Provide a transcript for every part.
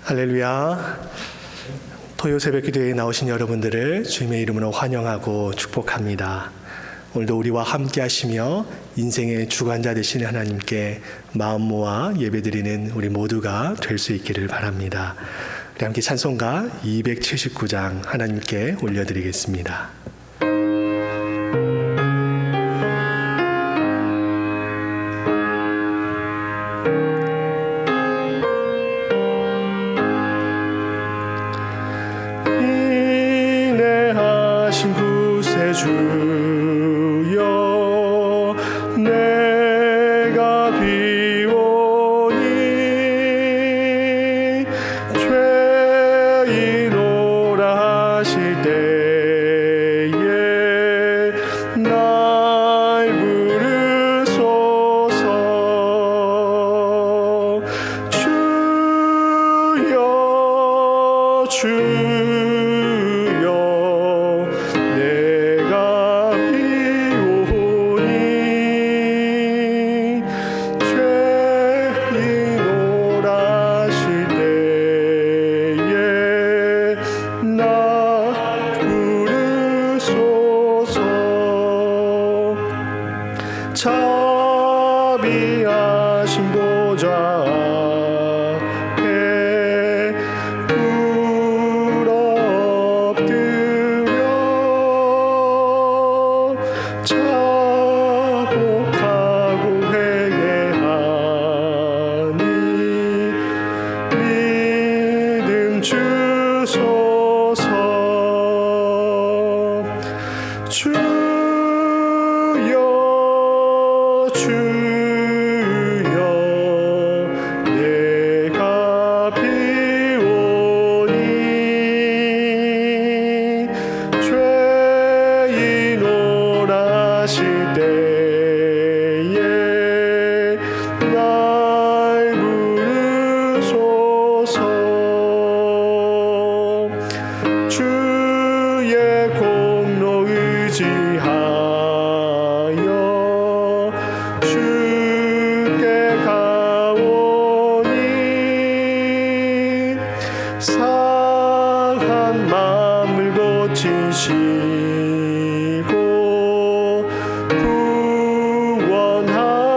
할렐루야. 토요 새벽 기도에 나오신 여러분들을 주님의 이름으로 환영하고 축복합니다. 오늘도 우리와 함께 하시며 인생의 주관자 되시는 하나님께 마음 모아 예배드리는 우리 모두가 될 수 있기를 바랍니다. 우리 함께 찬송가 279장 하나님께 올려드리겠습니다. 인내하신 구세주여 내가 비오니 죄인오라 하실 때에 날 부르소서. 주여 주여 내가 비오니 죄인오라 하실 때에 나 부르소서. 자비하신 보좌 앞에 엎드려 자복하고 회개하니 믿음 주소서. 주여 주여 내가 비오니 죄인오라 하실 때에 날 부르소서. 주의 공로 의지하여 주께 가오니 상한 마음을 고치시고 구원하소서.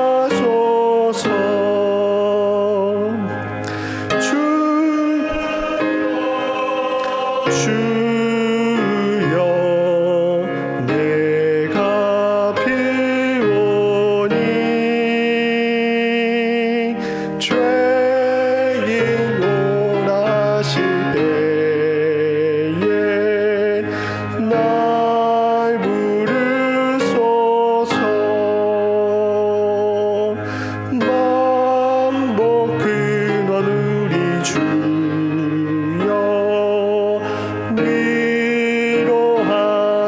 주여 내가 비오니 죄인오라 하실 때에 날 부르소서. 만복 근원 우리 주여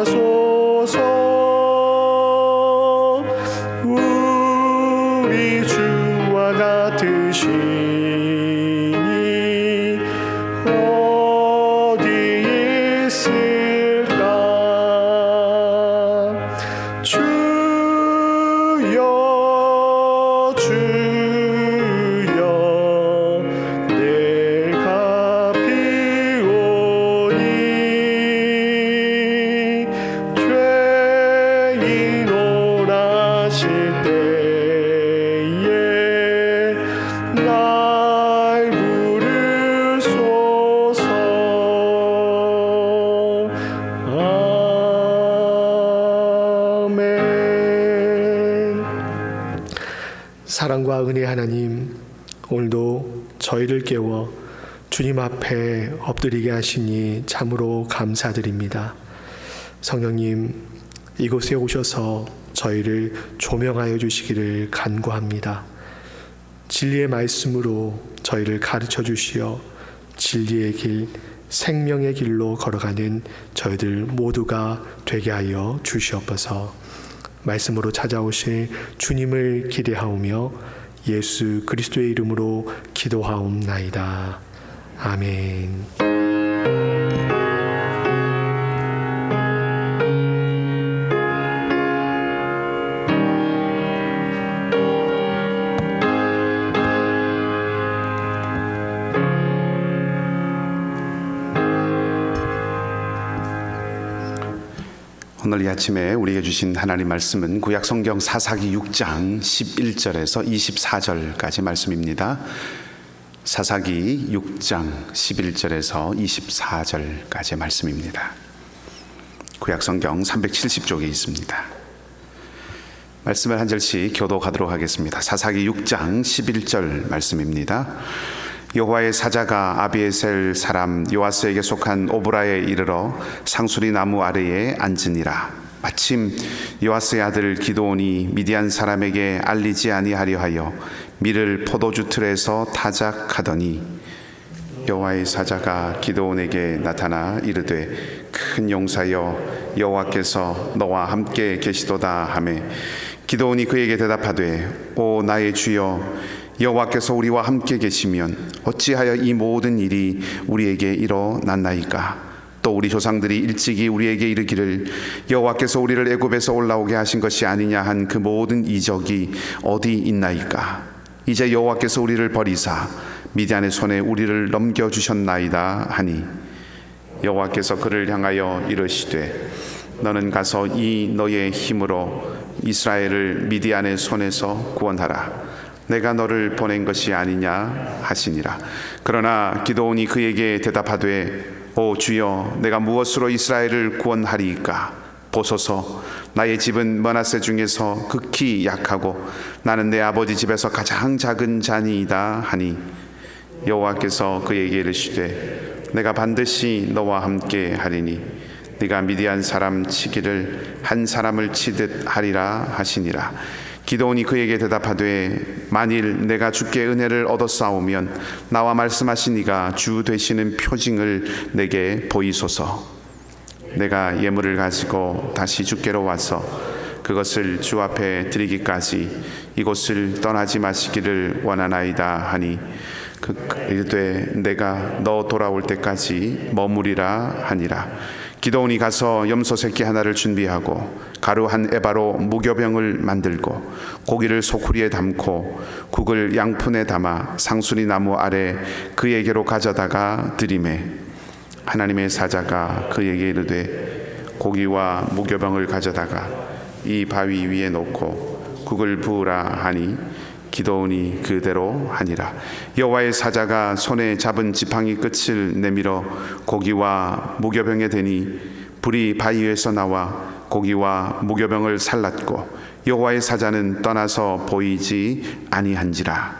위로하소서. 우리 주와 같으시니 어디 있을까. 주여 주여 내가 비오니 죄인오라 하실 때에 날 부르소서. 아멘. 사랑과 은혜 하나님, 오늘도 저희를 깨워 주님 앞에 엎드리게 하시니 참으로 감사드립니다. 성령님, 이곳에 오셔서 저희를 조명하여 주시기를 간구합니다. 진리의 말씀으로 저희를 가르쳐 주시어 진리의 길, 생명의 길로 걸어가는 저희들 모두가 되게 하여 주시옵소서. 말씀으로 찾아오실 주님을 기대하오며 예수 그리스도의 이름으로 기도하옵나이다. 아멘. 오늘 이 아침에 우리에게 주신 하나님 말씀은 구약 성경 사사기 6장 11절에서 24절까지 말씀입니다. 사사기 6장 11절에서 24절까지 말씀입니다. 구약 성경 370쪽에 있습니다. 말씀을 한 절씩 교독하도록 하겠습니다. 사사기 6장 11절 말씀입니다. 여호와의 사자가 아비에셀 사람 요아스에게 속한 오브라에 이르러 상수리 나무 아래에 앉으니라. 마침 요아스의 아들 기드온이 미디안 사람에게 알리지 아니하려 하여 밀을 포도주 틀에서 타작하더니 여호와의 사자가 기드온에게 나타나 이르되 큰 용사여 여호와께서 너와 함께 계시도다 하매 기드온이 그에게 대답하되 오 나의 주여 여호와께서 우리와 함께 계시면 어찌하여 이 모든 일이 우리에게 일어났나이까? 또 우리 조상들이 일찍이 우리에게 이르기를 여호와께서 우리를 애굽에서 올라오게 하신 것이 아니냐 한 그 모든 이적이 어디 있나이까? 이제 여호와께서 우리를 버리사 미디안의 손에 우리를 넘겨주셨나이다 하니 여호와께서 그를 향하여 이르시되 너는 가서 이 너의 힘으로 이스라엘을 미디안의 손에서 구원하라. 내가 너를 보낸 것이 아니냐 하시니라. 그러나 기드온이 그에게 대답하되 오 주여 내가 무엇으로 이스라엘을 구원하리이까? 보소서 나의 집은 므낫세 중에서 극히 약하고 나는 내 아버지 집에서 가장 작은 자니이다 하니 여호와께서 그에게 이르시되 내가 반드시 너와 함께 하리니 네가 미디안 사람 치기를 한 사람을 치듯 하리라 하시니라. 기드온이 그에게 대답하되 만일 내가 주께 은혜를 얻었사오면 나와 말씀하신 이가 주 되시는 표징을 내게 보이소서. 내가 예물을 가지고 다시 주께로 와서 그것을 주 앞에 드리기까지 이곳을 떠나지 마시기를 원하나이다 하니 이르되 내가 너 돌아올 때까지 머무리라 하니라. 기드온이 가서 염소 새끼 하나를 준비하고 가루 한 에바로 무교병을 만들고 고기를 소쿠리에 담고 국을 양푼에 담아 상수리 나무 아래 그에게로 가져다가 드리매 하나님의 사자가 그에게 이르되 고기와 무교병을 가져다가 이 바위 위에 놓고 국을 부으라 하니 기드온이 그대로 하니라. 여호와의 사자가 손에 잡은 지팡이 끝을 내밀어 고기와 무교병에 대니 불이 바위에서 나와 고기와 무교병을 살랐고 여호와의 사자는 떠나서 보이지 아니한지라.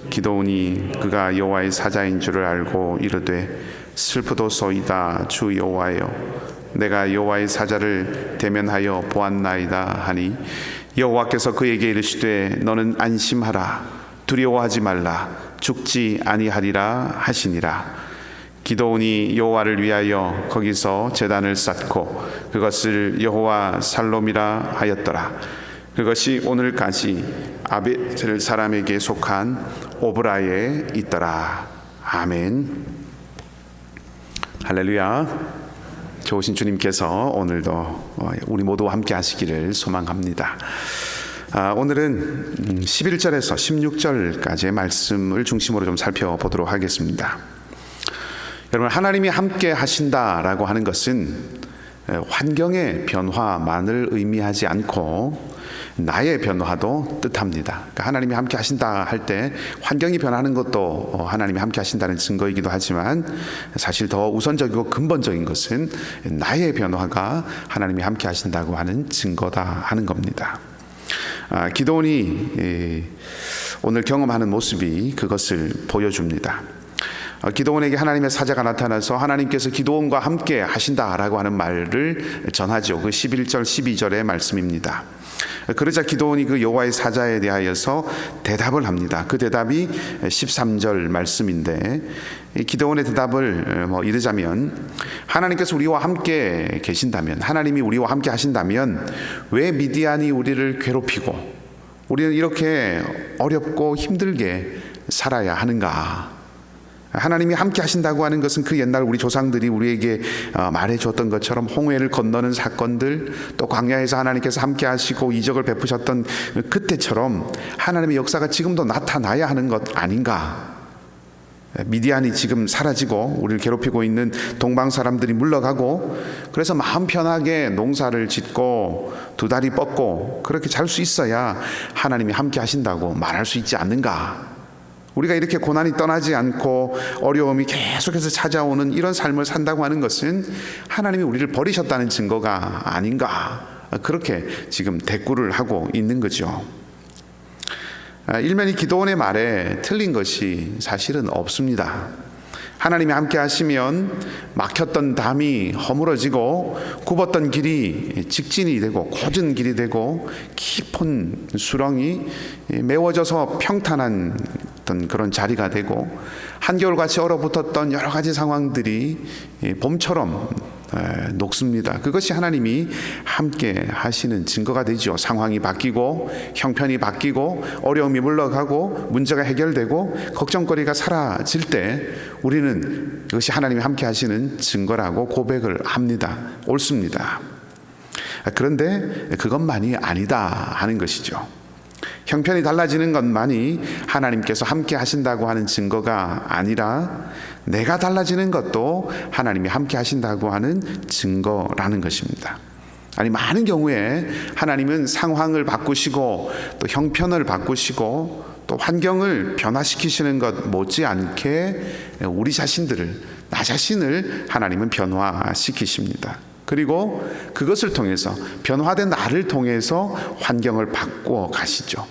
기드온이 그가 여호와의 사자인 줄을 알고 이르되 슬프도소이다 주 여호와여 내가 여호와의 사자를 대면하여 보았나이다 하니 여호와께서 그에게 이르시되 너는 안심하라 두려워하지 말라 죽지 아니하리라 하시니라. 기드온이 여호와를 위하여 거기서 제단을 쌓고 그것을 여호와 살롬이라 하였더라. 그것이 오늘까지 아비에셀 사람에게 속한 오브라에 있더라. 아멘. 할렐루야. 좋으신 주님께서 오늘도 우리 모두 함께 하시기를 소망합니다. 오늘은 11절에서 16절까지의 말씀을 중심으로 좀 살펴보도록 하겠습니다. 여러분, 하나님이 함께 하신다라고 하는 것은 환경의 변화만을 의미하지 않고 나의 변화도 뜻합니다. 그러니까 하나님이 함께 하신다 할 때 환경이 변하는 것도 하나님이 함께 하신다는 증거이기도 하지만 사실 더 우선적이고 근본적인 것은 나의 변화가 하나님이 함께 하신다고 하는 증거다 하는 겁니다. 기드온이 오늘 경험하는 모습이 그것을 보여줍니다. 기드온에게 하나님의 사자가 나타나서 하나님께서 기드온과 함께 하신다라고 하는 말을 전하죠. 그 11절 12절의 말씀입니다. 그러자 기드온이 그 여호와의 사자에 대하여서 대답을 합니다. 그 대답이 13절 말씀인데 기드온의 대답을 이르자면 하나님께서 우리와 함께 계신다면 하나님이 우리와 함께 하신다면 왜 미디안이 우리를 괴롭히고 우리는 이렇게 어렵고 힘들게 살아야 하는가? 하나님이 함께 하신다고 하는 것은 그 옛날 우리 조상들이 우리에게 말해줬던 것처럼 홍해를 건너는 사건들, 또 광야에서 하나님께서 함께 하시고 이적을 베푸셨던 그때처럼 하나님의 역사가 지금도 나타나야 하는 것 아닌가? 미디안이 지금 사라지고 우리를 괴롭히고 있는 동방 사람들이 물러가고, 그래서 마음 편하게 농사를 짓고 두 다리 뻗고 그렇게 잘 수 있어야 하나님이 함께 하신다고 말할 수 있지 않는가? 우리가 이렇게 고난이 떠나지 않고 어려움이 계속해서 찾아오는 이런 삶을 산다고 하는 것은 하나님이 우리를 버리셨다는 증거가 아닌가? 그렇게 지금 대꾸를 하고 있는 거죠. 일면이 기도원의 말에 틀린 것이 사실은 없습니다. 하나님이 함께 하시면 막혔던 담이 허물어지고 굽었던 길이 직진이 되고 곧은 길이 되고 깊은 수렁이 메워져서 평탄한 그런 자리가 되고, 한겨울같이 얼어붙었던 여러 가지 상황들이 봄처럼 녹습니다. 그것이 하나님이 함께 하시는 증거가 되죠. 상황이 바뀌고 형편이 바뀌고 어려움이 물러가고 문제가 해결되고 걱정거리가 사라질 때 우리는 이것이 하나님이 함께 하시는 증거라고 고백을 합니다. 옳습니다. 그런데 그것만이 아니다 하는 것이죠. 형편이 달라지는 것만이 하나님께서 함께 하신다고 하는 증거가 아니라 내가 달라지는 것도 하나님이 함께 하신다고 하는 증거라는 것입니다. 아니, 많은 경우에 하나님은 상황을 바꾸시고 또 형편을 바꾸시고 또 환경을 변화시키시는 것 못지않게 우리 자신들을, 나 자신을 하나님은 변화시키십니다. 그리고 그것을 통해서, 변화된 나를 통해서 환경을 바꾸어 가시죠.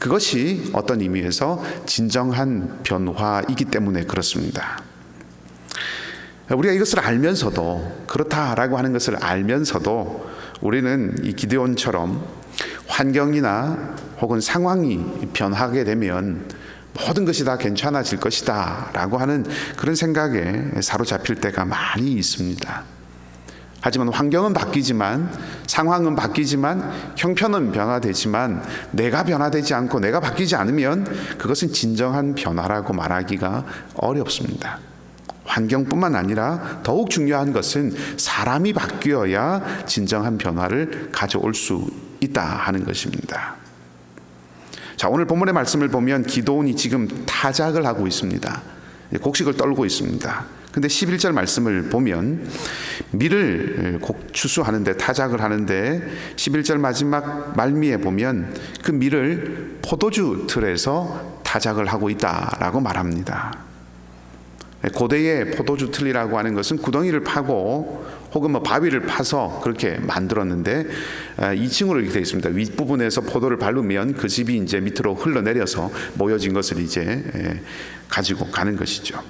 그것이 어떤 의미에서 진정한 변화이기 때문에 그렇습니다. 우리가 이것을 알면서도, 그렇다라고 하는 것을 알면서도 우리는 이 기드온처럼 환경이나 혹은 상황이 변하게 되면 모든 것이 다 괜찮아질 것이다 라고 하는 그런 생각에 사로잡힐 때가 많이 있습니다. 하지만 환경은 바뀌지만, 상황은 바뀌지만, 형편은 변화되지만 내가 변화되지 않고 내가 바뀌지 않으면 그것은 진정한 변화라고 말하기가 어렵습니다. 환경뿐만 아니라 더욱 중요한 것은 사람이 바뀌어야 진정한 변화를 가져올 수 있다 하는 것입니다. 자, 오늘 본문의 말씀을 보면 기드온이 지금 타작을 하고 있습니다. 곡식을 떨고 있습니다. 근데 11절 말씀을 보면 밀을 추수하는데, 타작을 하는데 11절 마지막 말미에 보면 그 밀을 포도주 틀에서 타작을 하고 있다라고 말합니다. 고대의 포도주 틀이라고 하는 것은 구덩이를 파고 혹은 바위를 파서 그렇게 만들었는데 2층으로 이렇게 되어 있습니다. 윗부분에서 포도를 바르면 그 즙이 이제 밑으로 흘러내려서 모여진 것을 이제 가지고 가는 것이죠.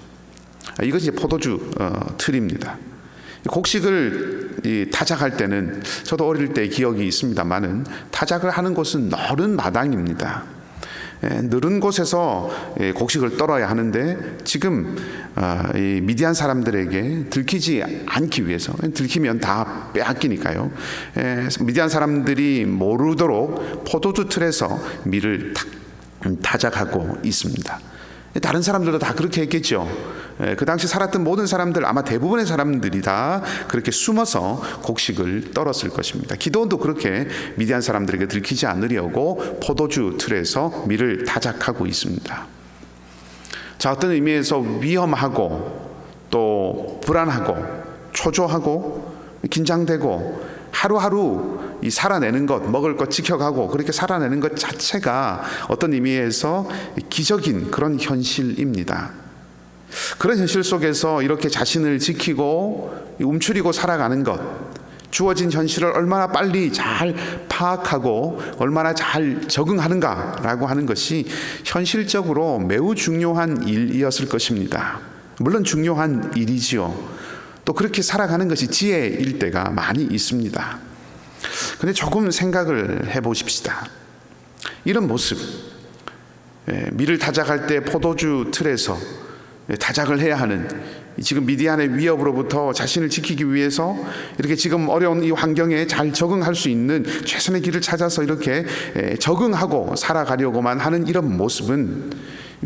이것이 포도주 틀입니다. 곡식을 타작할 때는, 저도 어릴 때 기억이 있습니다만은, 타작을 하는 곳은 너른 마당입니다. 느른 곳에서 곡식을 떨어야 하는데, 지금 이 미디안 사람들에게 들키지 않기 위해서, 들키면 다 빼앗기니까요, 미디안 사람들이 모르도록 포도주 틀에서 밀을 타작하고 있습니다. 다른 사람들도 다 그렇게 했겠죠. 그 당시 살았던 모든 사람들, 아마 대부분의 사람들이 다 그렇게 숨어서 곡식을 떨었을 것입니다. 기드온도 그렇게 미디안 사람들에게 들키지 않으려고 포도주 틀에서 밀을 타작하고 있습니다. 자, 어떤 의미에서 위험하고 또 불안하고 초조하고 긴장되고 하루하루 이 살아내는 것, 먹을 것 지켜가고 그렇게 살아내는 것 자체가 어떤 의미에서 기적인 그런 현실입니다. 그런 현실 속에서 이렇게 자신을 지키고 움츠리고 살아가는 것, 주어진 현실을 얼마나 빨리 잘 파악하고 얼마나 잘 적응하는가라고 하는 것이 현실적으로 매우 중요한 일이었을 것입니다. 물론 중요한 일이지요. 또 그렇게 살아가는 것이 지혜일 때가 많이 있습니다. 그런데 조금 생각을 해보십시다. 이런 모습, 밀을 타작할 때 포도주 틀에서 타작을 해야 하는, 지금 미디안의 위협으로부터 자신을 지키기 위해서 이렇게 지금 어려운 이 환경에 잘 적응할 수 있는 최선의 길을 찾아서 이렇게 적응하고 살아가려고만 하는 이런 모습은,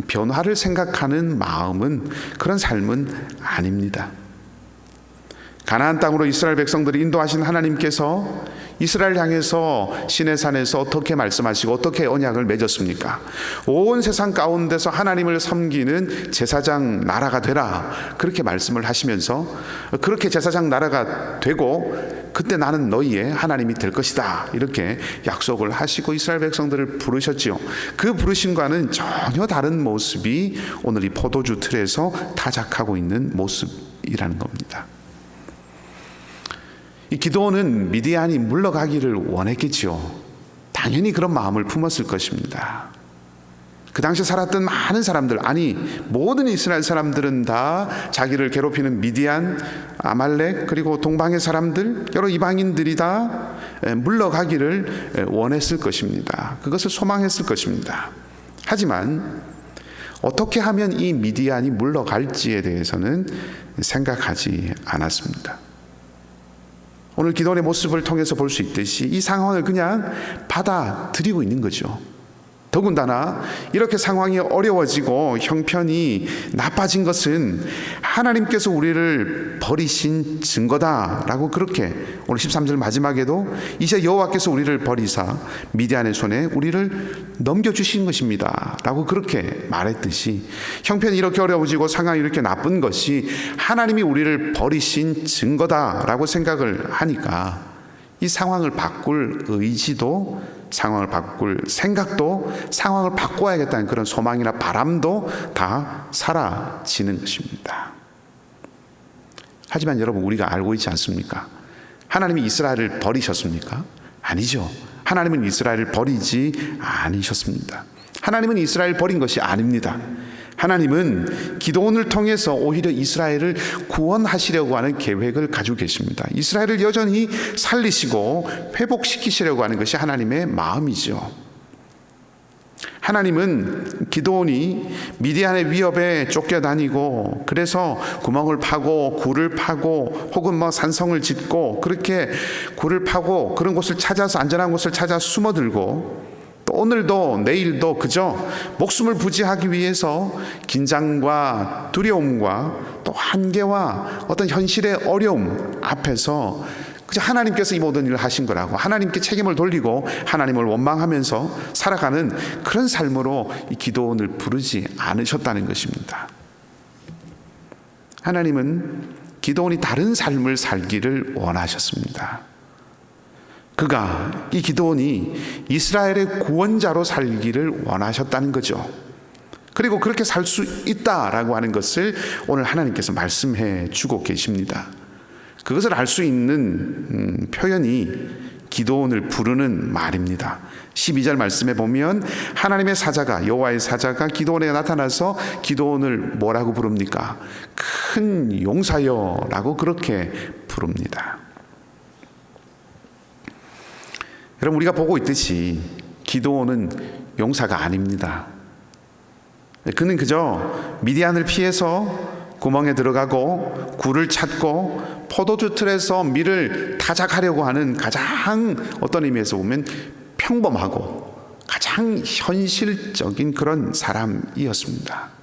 변화를 생각하는 마음은, 그런 삶은 아닙니다. 가나안 땅으로 이스라엘 백성들을 인도하신 하나님께서 이스라엘 향해서 시내산에서 어떻게 말씀하시고 어떻게 언약을 맺었습니까? 온 세상 가운데서 하나님을 섬기는 제사장 나라가 되라, 그렇게 말씀을 하시면서 그렇게 제사장 나라가 되고 그때 나는 너희의 하나님이 될 것이다, 이렇게 약속을 하시고 이스라엘 백성들을 부르셨지요. 그 부르심과는 전혀 다른 모습이 오늘 이 포도주 틀에서 타작하고 있는 모습이라는 겁니다. 이 기드온은 미디안이 물러가기를 원했겠지요. 당연히 그런 마음을 품었을 것입니다. 그 당시 살았던 많은 사람들, 아니 모든 이스라엘 사람들은 다 자기를 괴롭히는 미디안, 아말렉, 그리고 동방의 사람들, 여러 이방인들이 다 물러가기를 원했을 것입니다. 그것을 소망했을 것입니다. 하지만 어떻게 하면 이 미디안이 물러갈지에 대해서는 생각하지 않았습니다. 오늘 기도원의 모습을 통해서 볼 수 있듯이 이 상황을 그냥 받아들이고 있는 거죠. 더군다나 이렇게 상황이 어려워지고 형편이 나빠진 것은 하나님께서 우리를 버리신 증거다라고, 그렇게 오늘 13절 마지막에도 이제 여호와께서 우리를 버리사 미디안의 손에 우리를 넘겨주신 것입니다 라고 그렇게 말했듯이, 형편이 이렇게 어려워지고 상황이 이렇게 나쁜 것이 하나님이 우리를 버리신 증거다라고 생각을 하니까 이 상황을 바꿀 의지도, 상황을 바꿀 생각도, 상황을 바꿔야겠다는 그런 소망이나 바람도 다 사라지는 것입니다. 하지만 여러분, 우리가 알고 있지 않습니까? 하나님이 이스라엘을 버리셨습니까? 아니죠. 하나님은 이스라엘을 버리지 않으셨습니다. 하나님은 이스라엘을 버린 것이 아닙니다. 하나님은 기드온을 통해서 오히려 이스라엘을 구원하시려고 하는 계획을 가지고 계십니다. 이스라엘을 여전히 살리시고 회복시키시려고 하는 것이 하나님의 마음이죠. 하나님은 기드온이 미디안의 위협에 쫓겨다니고, 그래서 구멍을 파고 굴을 파고 혹은 산성을 짓고 그렇게 굴을 파고 그런 곳을 찾아서, 안전한 곳을 찾아 숨어들고, 또 오늘도 내일도 그저 목숨을 부지하기 위해서 긴장과 두려움과 또 한계와 어떤 현실의 어려움 앞에서 그저 하나님께서 이 모든 일을 하신 거라고 하나님께 책임을 돌리고 하나님을 원망하면서 살아가는 그런 삶으로 이 기드온을 부르지 않으셨다는 것입니다. 하나님은 기드온이 다른 삶을 살기를 원하셨습니다. 그가, 이 기드온이 이스라엘의 구원자로 살기를 원하셨다는 거죠. 그리고 그렇게 살 수 있다라고 하는 것을 오늘 하나님께서 말씀해 주고 계십니다. 그것을 알 수 있는 표현이 기드온을 부르는 말입니다. 12절 말씀에 보면 하나님의 사자가, 여호와의 사자가 기드온에 나타나서 기드온을 뭐라고 부릅니까? 큰 용사여라고 그렇게 부릅니다. 여러분, 우리가 보고 있듯이 기드온은 용사가 아닙니다. 그는 그저 미디안을 피해서 구멍에 들어가고 굴을 찾고 포도주 틀에서 밀을 타작하려고 하는 가장, 어떤 의미에서 보면 평범하고 가장 현실적인 그런 사람이었습니다.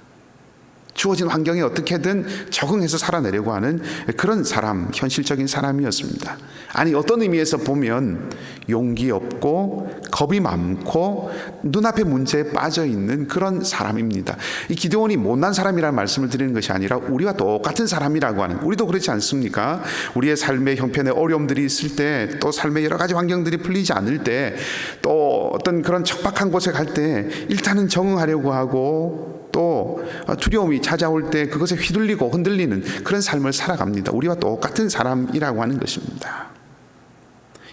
주어진 환경에 어떻게든 적응해서 살아내려고 하는 그런 사람, 현실적인 사람이었습니다. 아니, 어떤 의미에서 보면 용기 없고 겁이 많고 눈앞의 문제에 빠져 있는 그런 사람입니다. 이 기드온이 못난 사람이라는 말씀을 드리는 것이 아니라 우리와 똑같은 사람이라고 하는, 우리도 그렇지 않습니까? 우리의 삶의 형편에 어려움들이 있을 때, 또 삶의 여러 가지 환경들이 풀리지 않을 때, 또 어떤 그런 척박한 곳에 갈 때 일단은 적응하려고 하고, 또 두려움이 찾아올 때 그것에 휘둘리고 흔들리는 그런 삶을 살아갑니다. 우리와 똑같은 사람이라고 하는 것입니다.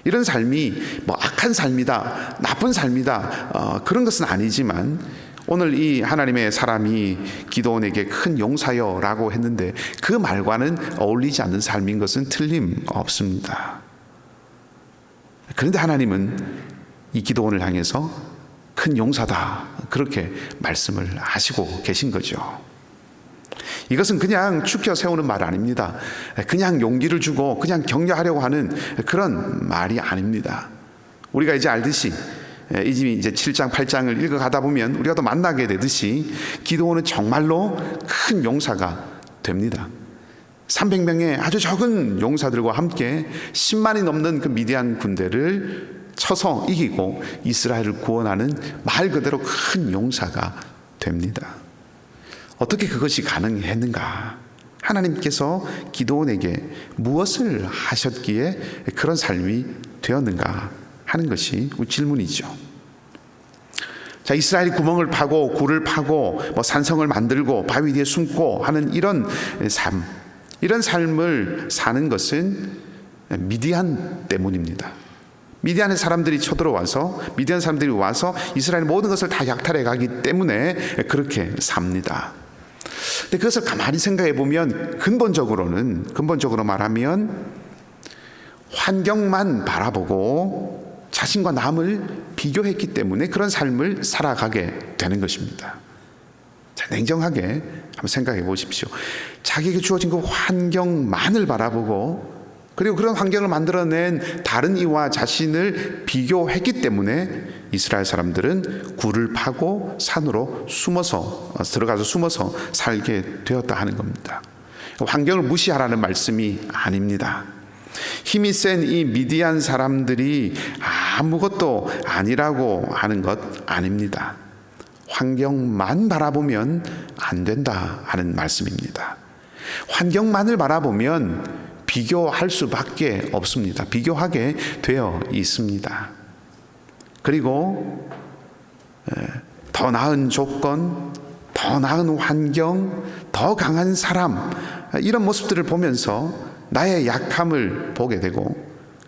이런 삶이 악한 삶이다, 나쁜 삶이다, 그런 것은 아니지만, 오늘 이 하나님의 사람이 기드온에게 큰 용사여라고 했는데 그 말과는 어울리지 않는 삶인 것은 틀림없습니다. 그런데 하나님은 이 기드온을 향해서 큰 용사다, 그렇게 말씀을 하시고 계신 거죠. 이것은 그냥 축혀 세우는 말 아닙니다. 그냥 용기를 주고 그냥 격려하려고 하는 그런 말이 아닙니다. 우리가 이제 알듯이, 이제 7장 8장을 읽어가다 보면 우리가 또 만나게 되듯이 기드온은 정말로 큰 용사가 됩니다. 300명의 아주 적은 용사들과 함께 10만이 넘는 그 미디안 군대를 쳐서 이기고 이스라엘을 구원하는 말 그대로 큰 용사가 됩니다. 어떻게 그것이 가능했는가? 하나님께서 기드온에게 무엇을 하셨기에 그런 삶이 되었는가 하는 것이 질문이죠. 자, 이스라엘이 구멍을 파고 굴을 파고 산성을 만들고 바위 뒤에 숨고 하는 이런 삶을 사는 것은 미디안 때문입니다. 미디안의 사람들이 쳐들어와서 미디안 사람들이 와서 이스라엘 모든 것을 다 약탈해 가기 때문에 그렇게 삽니다. 근데 그것을 가만히 생각해 보면 근본적으로 말하면 환경만 바라보고 자신과 남을 비교했기 때문에 그런 삶을 살아가게 되는 것입니다. 자, 냉정하게 한번 생각해 보십시오. 자기에게 주어진 그 환경만을 바라보고 그리고 그런 환경을 만들어낸 다른 이와 자신을 비교했기 때문에 이스라엘 사람들은 굴을 파고 산으로 들어가서 숨어서 살게 되었다 하는 겁니다. 환경을 무시하라는 말씀이 아닙니다. 힘이 센 이 미디안 사람들이 아무것도 아니라고 하는 것 아닙니다. 환경만 바라보면 안 된다 하는 말씀입니다. 환경만을 바라보면 비교할 수밖에 없습니다. 비교하게 되어 있습니다. 그리고 더 나은 조건, 더 나은 환경, 더 강한 사람, 이런 모습들을 보면서 나의 약함을 보게 되고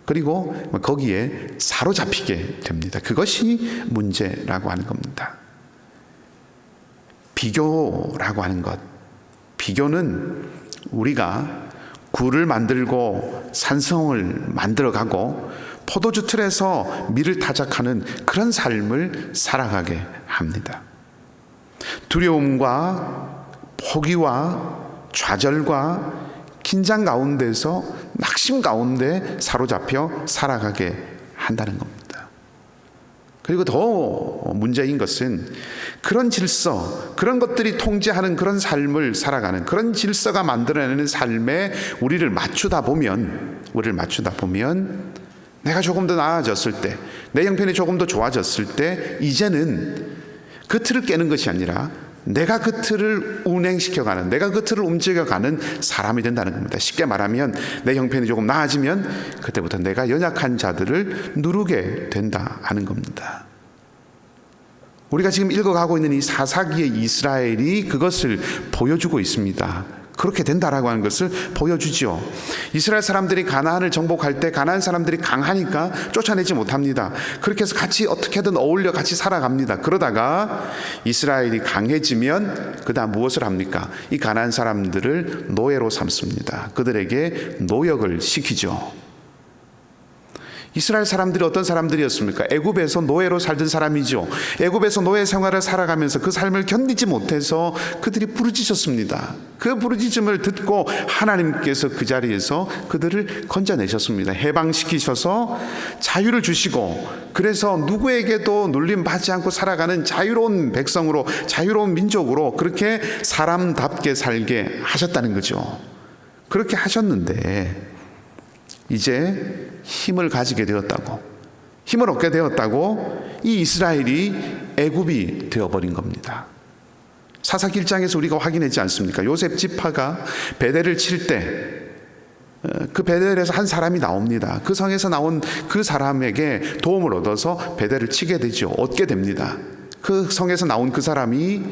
그리고 거기에 사로잡히게 됩니다. 그것이 문제라고 하는 겁니다. 비교라고 하는 것, 비교는 우리가 굴을 만들고 산성을 만들어가고 포도주 틀에서 밀을 타작하는 그런 삶을 살아가게 합니다. 두려움과 포기와 좌절과 긴장 가운데서 낙심 가운데 사로잡혀 살아가게 한다는 겁니다. 그리고 더 문제인 것은 그런 질서, 그런 것들이 통제하는 그런 삶을 살아가는 그런 질서가 만들어내는 삶에 우리를 맞추다 보면 내가 조금 더 나아졌을 때, 내 형편이 조금 더 좋아졌을 때 이제는 그 틀을 깨는 것이 아니라 내가 그 틀을 운행시켜가는, 내가 그 틀을 움직여가는 사람이 된다는 겁니다. 쉽게 말하면 내 형편이 조금 나아지면 그때부터 내가 연약한 자들을 누르게 된다 하는 겁니다. 우리가 지금 읽어가고 있는 이 사사기의 이스라엘이 그것을 보여주고 있습니다. 그렇게 된다라고 하는 것을 보여주죠. 이스라엘 사람들이 가나안을 정복할 때 가나안 사람들이 강하니까 쫓아내지 못합니다. 그렇게 해서 같이 어떻게든 어울려 같이 살아갑니다. 그러다가 이스라엘이 강해지면 그 다음 무엇을 합니까? 이 가나안 사람들을 노예로 삼습니다. 그들에게 노역을 시키죠. 이스라엘 사람들이 어떤 사람들이었습니까? 애굽에서 노예로 살던 사람이죠. 애굽에서 노예 생활을 살아가면서 그 삶을 견디지 못해서 그들이 부르짖었습니다. 그 부르짖음을 듣고 하나님께서 그 자리에서 그들을 건져내셨습니다. 해방시키셔서 자유를 주시고 그래서 누구에게도 눌림받지 않고 살아가는 자유로운 백성으로, 자유로운 민족으로 그렇게 사람답게 살게 하셨다는 거죠. 그렇게 하셨는데 이제 힘을 가지게 되었다고, 힘을 얻게 되었다고 이 이스라엘이 애굽이 되어버린 겁니다. 사사기 1장에서 우리가 확인했지 않습니까? 요셉 지파가 베델을 칠 때 그 베델에서 한 사람이 나옵니다. 그 성에서 나온 그 사람에게 도움을 얻어서 베델을 치게 되죠. 얻게 됩니다. 그 성에서 나온 그 사람이,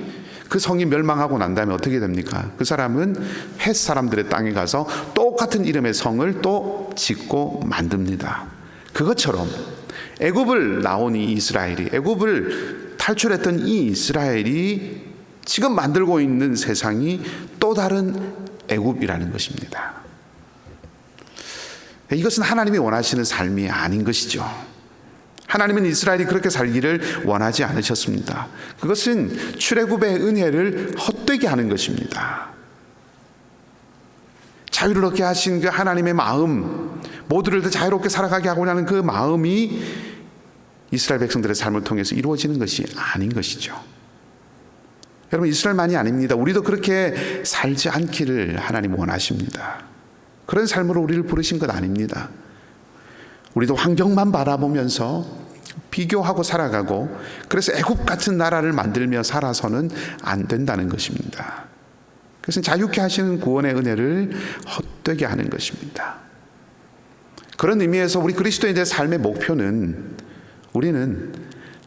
그 성이 멸망하고 난 다음에 어떻게 됩니까? 그 사람은 헷 사람들의 땅에 가서 똑같은 이름의 성을 또 짓고 만듭니다. 그것처럼 애굽을 나온 이 이스라엘이, 애굽을 탈출했던 이 이스라엘이 지금 만들고 있는 세상이 또 다른 애굽이라는 것입니다. 이것은 하나님이 원하시는 삶이 아닌 것이죠. 하나님은 이스라엘이 그렇게 살기를 원하지 않으셨습니다. 그것은 출애굽의 은혜를 헛되게 하는 것입니다. 자유를 얻게 하신 그 하나님의 마음, 모두를 더 자유롭게 살아가게 하고자 하는 그 마음이 이스라엘 백성들의 삶을 통해서 이루어지는 것이 아닌 것이죠. 여러분, 이스라엘만이 아닙니다. 우리도 그렇게 살지 않기를 하나님 원하십니다. 그런 삶으로 우리를 부르신 것 아닙니다. 우리도 환경만 바라보면서 비교하고 살아가고, 그래서 애굽 같은 나라를 만들며 살아서는 안 된다는 것입니다. 그것은 자유케 하시는 구원의 은혜를 헛되게 하는 것입니다. 그런 의미에서 우리 그리스도인의 삶의 목표는, 우리는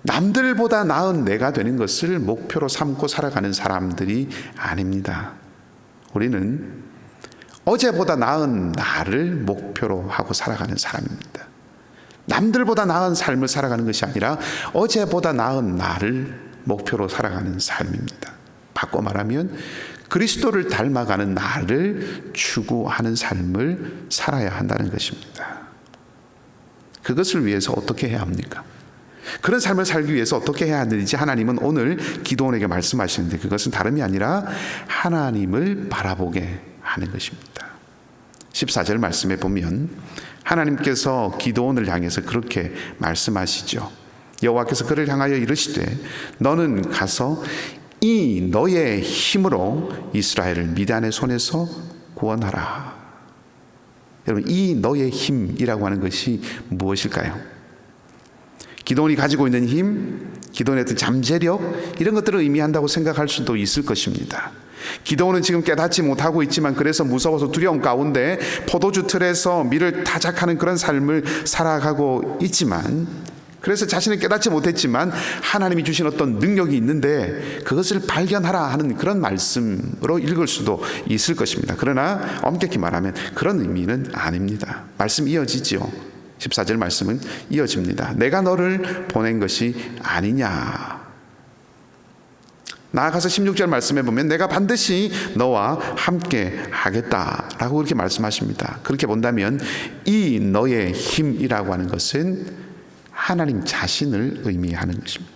남들보다 나은 내가 되는 것을 목표로 삼고 살아가는 사람들이 아닙니다. 우리는 어제보다 나은 나를 목표로 하고 살아가는 사람입니다. 남들보다 나은 삶을 살아가는 것이 아니라 어제보다 나은 나를 목표로 살아가는 삶입니다. 바꿔 말하면 그리스도를 닮아가는 나를 추구하는 삶을 살아야 한다는 것입니다. 그것을 위해서 어떻게 해야 합니까? 그런 삶을 살기 위해서 어떻게 해야 하는지 하나님은 오늘 기도원에게 말씀하시는데, 그것은 다름이 아니라 하나님을 바라보게 하는 것입니다. 14절 말씀에 보면 하나님께서 기도원을 향해서 그렇게 말씀하시죠. 여호와께서 그를 향하여 이르시되 너는 가서 이 너의 힘으로 이스라엘을 미디안의 손에서 구원하라. 여러분, 이 너의 힘이라고 하는 것이 무엇일까요? 기도원이 가지고 있는 힘, 기도원의 어떤 잠재력, 이런 것들을 의미한다고 생각할 수도 있을 것입니다. 기도원은 지금 깨닫지 못하고 있지만, 그래서 무서워서 두려움 가운데 포도주 틀에서 밀을 타작하는 그런 삶을 살아가고 있지만, 그래서 자신은 깨닫지 못했지만 하나님이 주신 어떤 능력이 있는데 그것을 발견하라 하는 그런 말씀으로 읽을 수도 있을 것입니다. 그러나 엄격히 말하면 그런 의미는 아닙니다. 말씀 이어지죠. 14절 말씀은 이어집니다. 내가 너를 보낸 것이 아니냐. 나아가서 16절 말씀에 보면 내가 반드시 너와 함께 하겠다라고 그렇게 말씀하십니다. 그렇게 본다면 이 너의 힘이라고 하는 것은 하나님 자신을 의미하는 것입니다.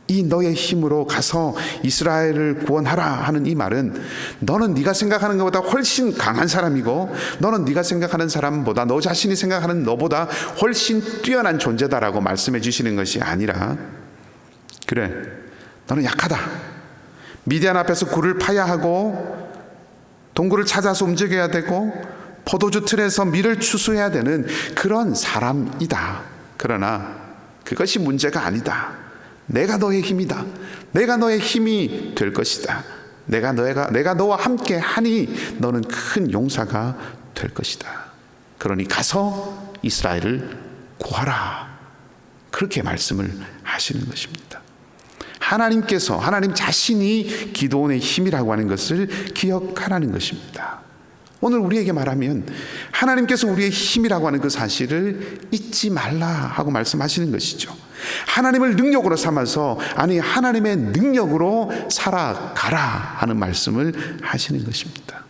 이 너의 힘으로 가서 이스라엘을 구원하라 하는 이 말은, 너는 네가 생각하는 것보다 훨씬 강한 사람이고, 너는 네가 생각하는 사람보다, 너 자신이 생각하는 너보다 훨씬 뛰어난 존재다라고 말씀해 주시는 것이 아니라, 그래, 너는 약하다. 미디안 앞에서 굴을 파야 하고 동굴을 찾아서 움직여야 되고 포도주 틀에서 밀을 추수해야 되는 그런 사람이다. 그러나 그것이 문제가 아니다. 내가 너의 힘이다. 내가 너의 힘이 될 것이다. 내가 너와 함께 하니 너는 큰 용사가 될 것이다. 그러니 가서 이스라엘을 구하라. 그렇게 말씀을 하시는 것입니다. 하나님께서, 하나님 자신이 기도원의 힘이라고 하는 것을 기억하라는 것입니다. 오늘 우리에게 말하면 하나님께서 우리의 힘이라고 하는 그 사실을 잊지 말라 하고 말씀하시는 것이죠. 하나님을 능력으로 삼아서, 아니 하나님의 능력으로 살아가라 하는 말씀을 하시는 것입니다.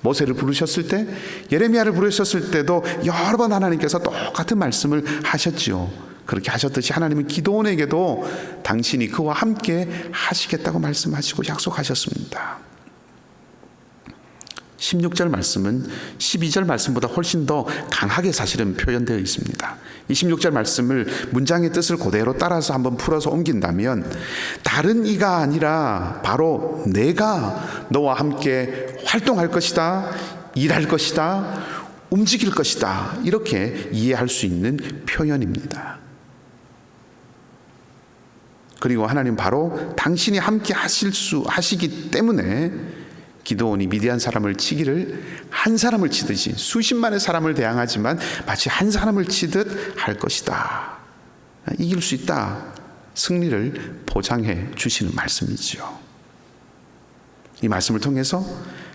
모세를 부르셨을 때, 예레미야를 부르셨을 때도 여러 번 하나님께서 똑같은 말씀을 하셨지요. 그렇게 하셨듯이 하나님은 기도원에게도 당신이 그와 함께 하시겠다고 말씀하시고 약속하셨습니다. 16절 말씀은 12절 말씀보다 훨씬 더 강하게 사실은 표현되어 있습니다. 이 16절 말씀을 문장의 뜻을 그대로 따라서 한번 풀어서 옮긴다면, 다른 이가 아니라 바로 내가 너와 함께 활동할 것이다, 일할 것이다, 움직일 것이다, 이렇게 이해할 수 있는 표현입니다. 그리고 하나님 바로 당신이 함께 하시기 때문에 기도원이 미디안 사람을 치기를 한 사람을 치듯이 수십만의 사람을 대항하지만 마치 한 사람을 치듯 할 것이다. 이길 수 있다. 승리를 보장해 주시는 말씀이죠. 이 말씀을 통해서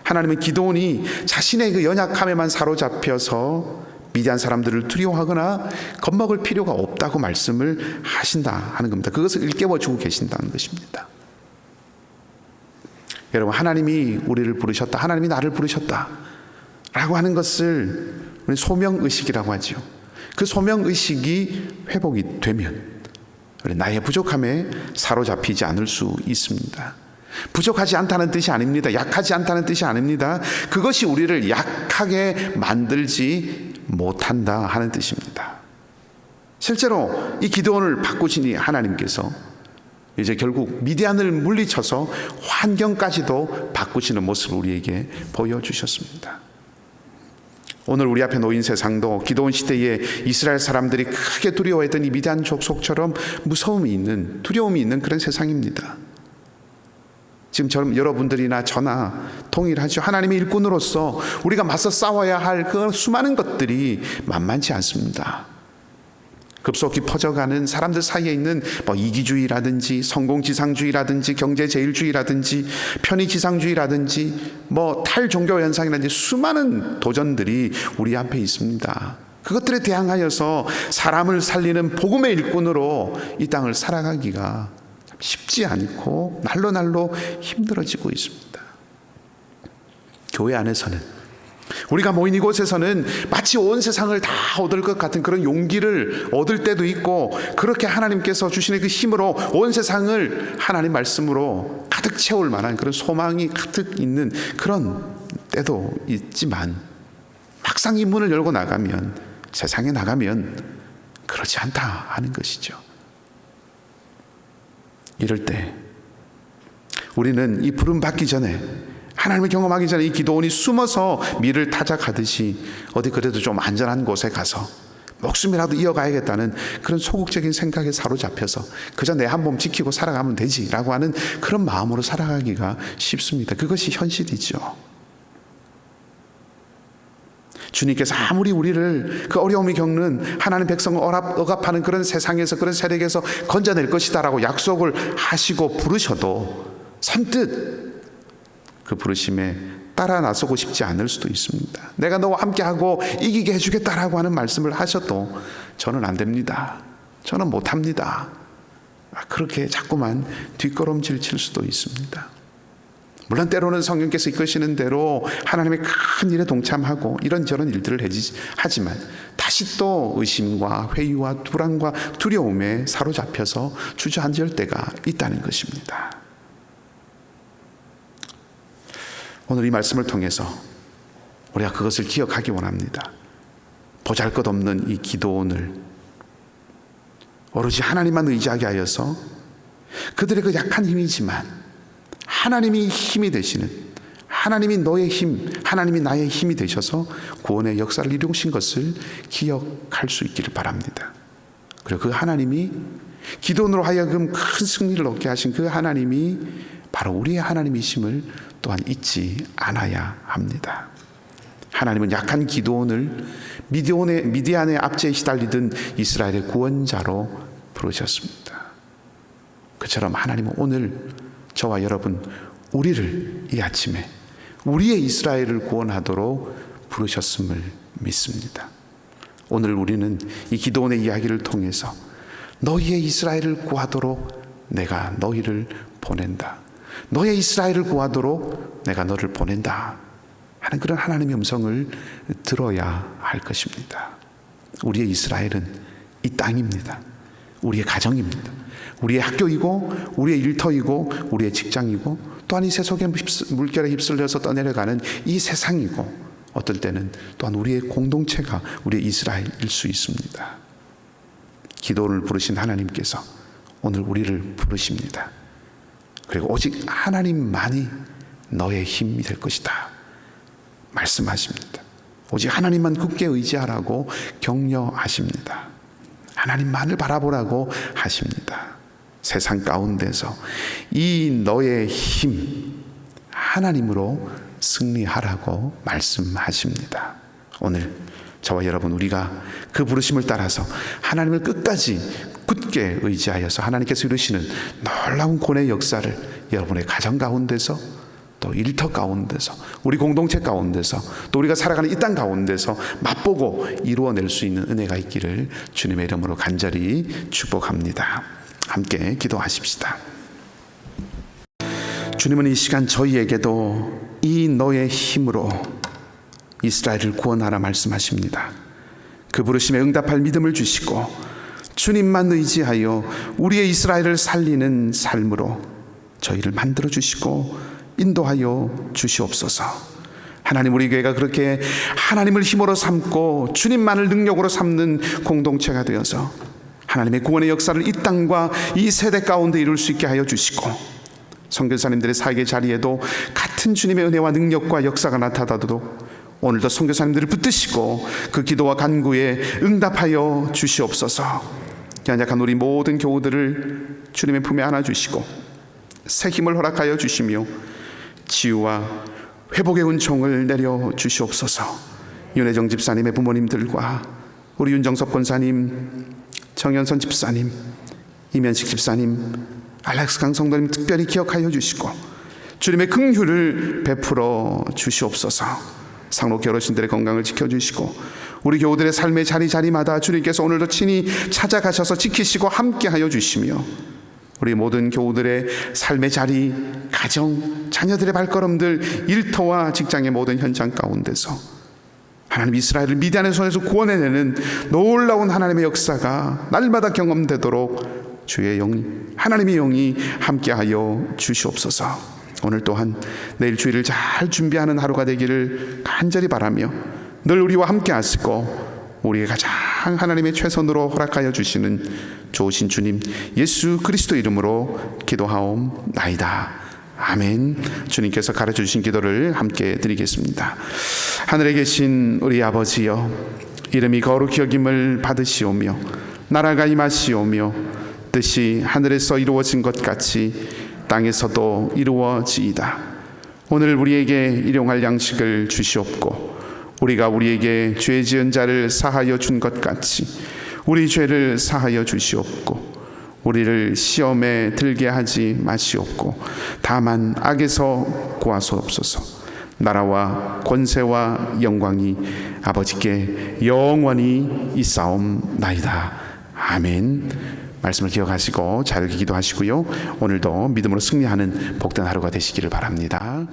하나님은 기도원이 자신의 그 연약함에만 사로잡혀서 미디안 사람들을 두려워하거나 겁먹을 필요가 없다고 말씀을 하신다 하는 겁니다. 그것을 일깨워주고 계신다는 것입니다. 여러분, 하나님이 우리를 부르셨다, 하나님이 나를 부르셨다 라고 하는 것을 우리 소명의식이라고 하죠. 그 소명의식이 회복이 되면 나의 부족함에 사로잡히지 않을 수 있습니다. 부족하지 않다는 뜻이 아닙니다. 약하지 않다는 뜻이 아닙니다. 그것이 우리를 약하게 만들지 못한다 하는 뜻입니다. 실제로 이 기도원을 바꾸시니 하나님께서 이제 결국 미디안을 물리쳐서 환경까지도 바꾸시는 모습을 우리에게 보여주셨습니다. 오늘 우리 앞에 놓인 세상도 기드온 시대에 이스라엘 사람들이 크게 두려워했던 이 미디안 족속처럼 무서움이 있는, 두려움이 있는 그런 세상입니다. 지금 여러분들이나 저나 동일하죠. 하나님의 일꾼으로서 우리가 맞서 싸워야 할 그 수많은 것들이 만만치 않습니다. 급속히 퍼져가는 사람들 사이에 있는 이기주의라든지 성공지상주의라든지 경제제일주의라든지 편의지상주의라든지 탈종교 현상이라든지 수많은 도전들이 우리 앞에 있습니다. 그것들에 대항하여서 사람을 살리는 복음의 일꾼으로 이 땅을 살아가기가 쉽지 않고 날로 힘들어지고 있습니다. 교회 안에서는, 우리가 모인 이곳에서는 마치 온 세상을 다 얻을 것 같은 그런 용기를 얻을 때도 있고, 그렇게 하나님께서 주시는 그 힘으로 온 세상을 하나님 말씀으로 가득 채울 만한 그런 소망이 가득 있는 그런 때도 있지만, 막상 이 문을 열고 나가면, 세상에 나가면 그렇지 않다 하는 것이죠. 이럴 때 우리는 이 부름 받기 전에, 하나님을 경험하기 전에 이 기드온이 숨어서 밀을 타작하듯이 어디 그래도 좀 안전한 곳에 가서 목숨이라도 이어가야겠다는 그런 소극적인 생각에 사로잡혀서 그저 내 한 몸 지키고 살아가면 되지라고 하는 그런 마음으로 살아가기가 쉽습니다. 그것이 현실이죠. 주님께서 아무리 우리를 그 어려움이 겪는 하나님 백성을 억압하는 그런 세상에서, 그런 세력에서 건져낼 것이다라고 약속을 하시고 부르셔도 선뜻 그 부르심에 따라 나서고 싶지 않을 수도 있습니다. 내가 너와 함께하고 이기게 해주겠다라고 하는 말씀을 하셔도 저는 안 됩니다. 저는 못합니다. 그렇게 자꾸만 뒷걸음질 칠 수도 있습니다. 물론 때로는 성령께서 이끄시는 대로 하나님의 큰 일에 동참하고 이런저런 일들을 하지만 다시 또 의심과 회의와 불안과 두려움에 사로잡혀서 주저앉을 때가 있다는 것입니다. 오늘 이 말씀을 통해서 우리가 그것을 기억하기 원합니다. 보잘것없는 이 기드온을 오로지 하나님만 의지하게 하여서 그들의 그 약한 힘이지만 하나님이 힘이 되시는, 하나님이 너의 힘, 하나님이 나의 힘이 되셔서 구원의 역사를 이루신 것을 기억할 수 있기를 바랍니다. 그리고 그 하나님이 기드온으로 하여금 큰 승리를 얻게 하신 그 하나님이 바로 우리의 하나님이심을 또한 잊지 않아야 합니다. 하나님은 약한 기드온을 미디안의 압제에 시달리던 이스라엘의 구원자로 부르셨습니다. 그처럼 하나님은 오늘 저와 여러분, 우리를 이 아침에 우리의 이스라엘을 구원하도록 부르셨음을 믿습니다. 오늘 우리는 이 기드온의 이야기를 통해서 너희의 이스라엘을 구하도록 내가 너희를 보낸다, 너의 이스라엘을 구하도록 내가 너를 보낸다 하는 그런 하나님의 음성을 들어야 할 것입니다. 우리의 이스라엘은 이 땅입니다. 우리의 가정입니다. 우리의 학교이고 우리의 일터이고 우리의 직장이고 또한 이 세속의 물결에 휩쓸려서 떠내려가는 이 세상이고, 어떨 때는 또한 우리의 공동체가 우리의 이스라엘일 수 있습니다. 기도를 부르신 하나님께서 오늘 우리를 부르십니다. 그리고 오직 하나님만이 너의 힘이 될 것이다 말씀하십니다. 오직 하나님만 굳게 의지하라고 격려하십니다. 하나님만을 바라보라고 하십니다. 세상 가운데서 이 너의 힘 하나님으로 승리하라고 말씀하십니다. 오늘 저와 여러분, 우리가 그 부르심을 따라서 하나님을 끝까지 굳게 의지하여서 하나님께서 이루시는 놀라운 구원의 역사를 여러분의 가정 가운데서, 또 일터 가운데서, 우리 공동체 가운데서, 또 우리가 살아가는 이 땅 가운데서 맛보고 이루어낼 수 있는 은혜가 있기를 주님의 이름으로 간절히 축복합니다. 함께 기도하십시다. 주님은 이 시간 저희에게도 이 너의 힘으로 이스라엘을 구원하라 말씀하십니다. 그 부르심에 응답할 믿음을 주시고 주님만 의지하여 우리의 이스라엘을 살리는 삶으로 저희를 만들어 주시고 인도하여 주시옵소서. 하나님, 우리 교회가 그렇게 하나님을 힘으로 삼고 주님만을 능력으로 삼는 공동체가 되어서 하나님의 구원의 역사를 이 땅과 이 세대 가운데 이룰 수 있게 하여 주시고, 선교사님들의 사역의 자리에도 같은 주님의 은혜와 능력과 역사가 나타나도록 오늘도 선교사님들을 붙드시고 그 기도와 간구에 응답하여 주시옵소서. 연약한 우리 모든 교우들을 주님의 품에 안아주시고 새 힘을 허락하여 주시며 치유와 회복의 은총을 내려 주시옵소서. 윤혜정 집사님의 부모님들과 우리 윤정섭 권사님, 정현선 집사님, 이면식 집사님, 알렉스 강 성도님 특별히 기억하여 주시고 주님의 긍휼을 베풀어 주시옵소서. 상록교 어르신들의 건강을 지켜주시고 우리 교우들의 삶의 자리마다 주님께서 오늘도 친히 찾아가셔서 지키시고 함께하여 주시며 우리 모든 교우들의 삶의 자리, 가정, 자녀들의 발걸음들, 일터와 직장의 모든 현장 가운데서 하나님 이스라엘을 미디안의 손에서 구원해내는 놀라운 하나님의 역사가 날마다 경험되도록 주의 영이, 하나님의 영이 함께하여 주시옵소서. 오늘 또한 내일 주일을 잘 준비하는 하루가 되기를 간절히 바라며 늘 우리와 함께 하시고 우리의 가장 하나님의 최선으로 허락하여 주시는 좋으신 주님 예수 그리스도 이름으로 기도하옵나이다. 아멘. 주님께서 가르쳐 주신 기도를 함께 드리겠습니다. 하늘에 계신 우리 아버지여, 이름이 거룩히 여김을 받으시오며 나라가 임하시오며 뜻이 하늘에서 이루어진 것 같이 땅에서도 이루어지이다. 오늘 우리에게 일용할 양식을 주시옵고 우리가 우리에게 죄 지은 자를 사하여 준 것 같이 우리 죄를 사하여 주시옵고 우리를 시험에 들게 하지 마시옵고 다만 악에서 구하소옵소서. 나라와 권세와 영광이 아버지께 영원히 있사옵나이다. 아멘. 말씀을 기억하시고 잘 기도하시고요. 오늘도 믿음으로 승리하는 복된 하루가 되시기를 바랍니다.